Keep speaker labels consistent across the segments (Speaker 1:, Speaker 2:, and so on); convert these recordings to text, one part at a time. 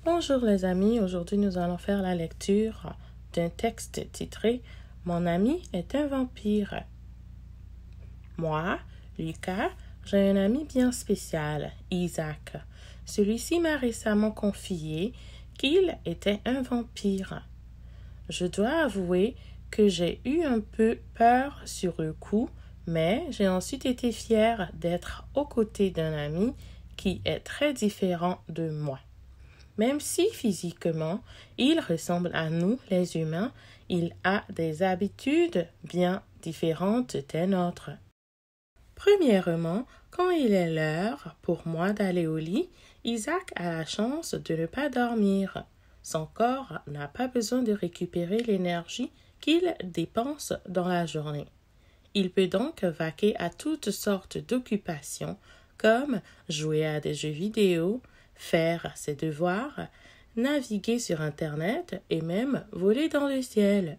Speaker 1: Bonjour les amis, aujourd'hui nous allons faire la lecture d'un texte titré « Mon ami est un vampire ». Moi, Lucas, j'ai un ami bien spécial, Isaac. Celui-ci m'a récemment confié qu'il était un vampire. Je dois avouer que j'ai eu un peu peur sur le coup, mais j'ai ensuite été fière d'être aux côtés d'un ami qui est très différent de moi. Même si physiquement il ressemble à nous les humains, il a des habitudes bien différentes des nôtres. Premièrement, quand il est l'heure pour moi d'aller au lit, Isaac a la chance de ne pas dormir. Son corps n'a pas besoin de récupérer l'énergie qu'il dépense dans la journée. Il peut donc vaquer à toutes sortes d'occupations, comme jouer à des jeux vidéo, faire ses devoirs, naviguer sur Internet et même voler dans le ciel.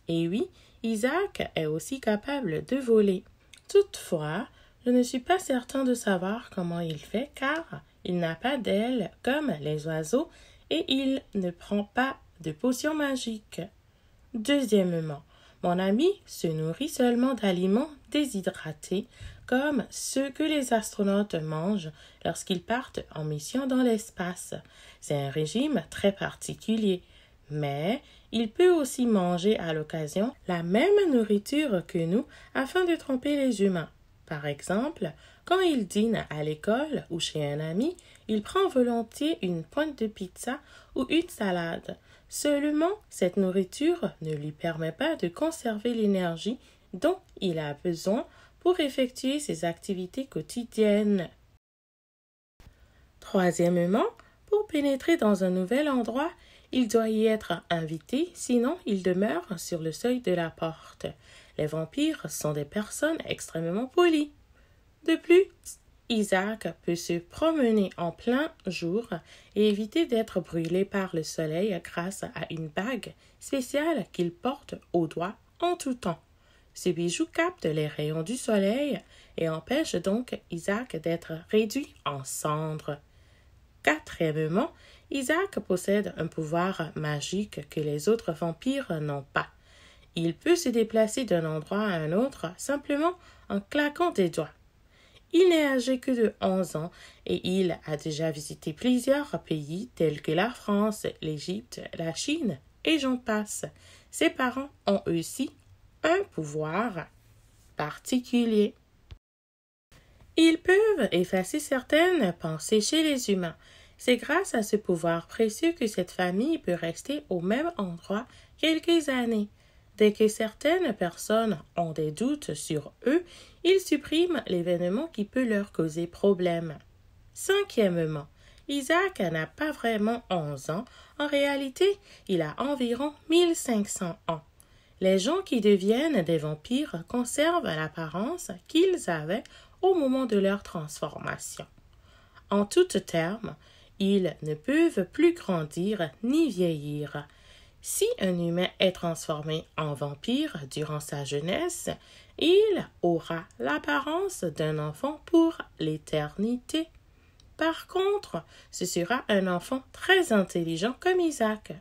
Speaker 1: Et oui, Isaac est aussi capable de voler. Toutefois, je ne suis pas certain de savoir comment il fait car il n'a pas d'ailes comme les oiseaux et il ne prend pas de potions magiques. Deuxièmement, mon ami se nourrit seulement d'aliments déshydratés comme ceux que les astronautes mangent lorsqu'ils partent en mission dans l'espace. C'est un régime très particulier, mais il peut aussi manger à l'occasion la même nourriture que nous afin de tromper les humains. Par exemple, quand il dîne à l'école ou chez un ami, il prend volontiers une pointe de pizza ou une salade. Seulement, cette nourriture ne lui permet pas de conserver l'énergie dont il a besoin pour effectuer ses activités quotidiennes. Troisièmement, pour pénétrer dans un nouvel endroit, il doit y être invité, sinon il demeure sur le seuil de la porte. Les vampires sont des personnes extrêmement polies. De plus, Isaac peut se promener en plein jour et éviter d'être brûlé par le soleil grâce à une bague spéciale qu'il porte au doigt en tout temps. Ce bijou capte les rayons du soleil et empêche donc Isaac d'être réduit en cendres. Quatrièmement, Isaac possède un pouvoir magique que les autres vampires n'ont pas. Il peut se déplacer d'un endroit à un autre simplement en claquant des doigts. Il n'est âgé que de 11 ans et il a déjà visité plusieurs pays tels que la France, l'Égypte, la Chine et j'en passe. Ses parents ont aussi un pouvoir particulier. Ils peuvent effacer certaines pensées chez les humains. C'est grâce à ce pouvoir précieux que cette famille peut rester au même endroit quelques années. Dès que certaines personnes ont des doutes sur eux, ils suppriment l'événement qui peut leur causer problème. Cinquièmement, Isaac n'a pas vraiment 11 ans. En réalité, il a environ 1500 ans. Les gens qui deviennent des vampires conservent l'apparence qu'ils avaient au moment de leur transformation. En toutes termes, ils ne peuvent plus grandir ni vieillir. Si un humain est transformé en vampire durant sa jeunesse, il aura l'apparence d'un enfant pour l'éternité. Par contre, ce sera un enfant très intelligent comme Isaac.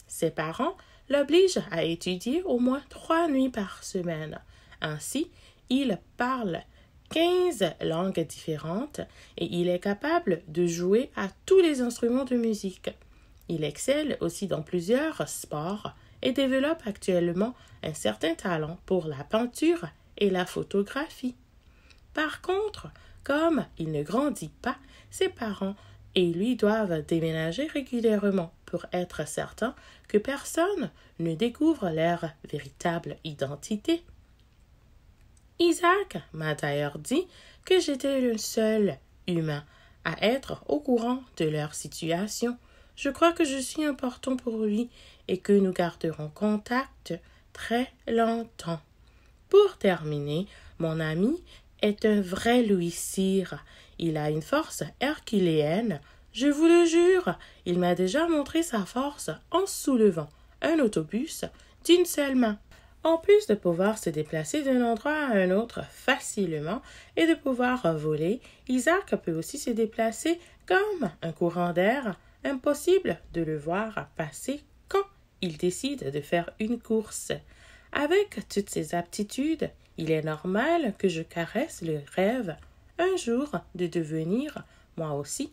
Speaker 1: Ses parents l'obligent à étudier au moins 3 nuits par semaine. Ainsi, il parle 15 langues différentes et il est capable de jouer à tous les instruments de musique. Il excelle aussi dans plusieurs sports et développe actuellement un certain talent pour la peinture et la photographie. Par contre, comme il ne grandit pas, ses parents et lui doivent déménager régulièrement pour être certains que personne ne découvre leur véritable identité. Isaac m'a d'ailleurs dit que j'étais le seul humain à être au courant de leur situation. Je crois que je suis important pour lui et que nous garderons contact très longtemps. Pour terminer, mon ami est un vrai Louis Cyr. Il a une force herculéenne. Je vous le jure, il m'a déjà montré sa force en soulevant un autobus d'une seule main. En plus de pouvoir se déplacer d'un endroit à un autre facilement et de pouvoir voler, Isaac peut aussi se déplacer comme un courant d'air Impossible de le voir passer quand il décide de faire une course. Avec toutes ces aptitudes, il est normal que je caresse le rêve un jour de devenir, moi aussi,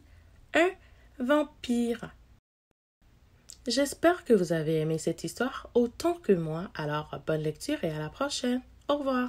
Speaker 1: un vampire. J'espère que vous avez aimé cette histoire autant que moi, alors bonne lecture et à la prochaine. Au revoir.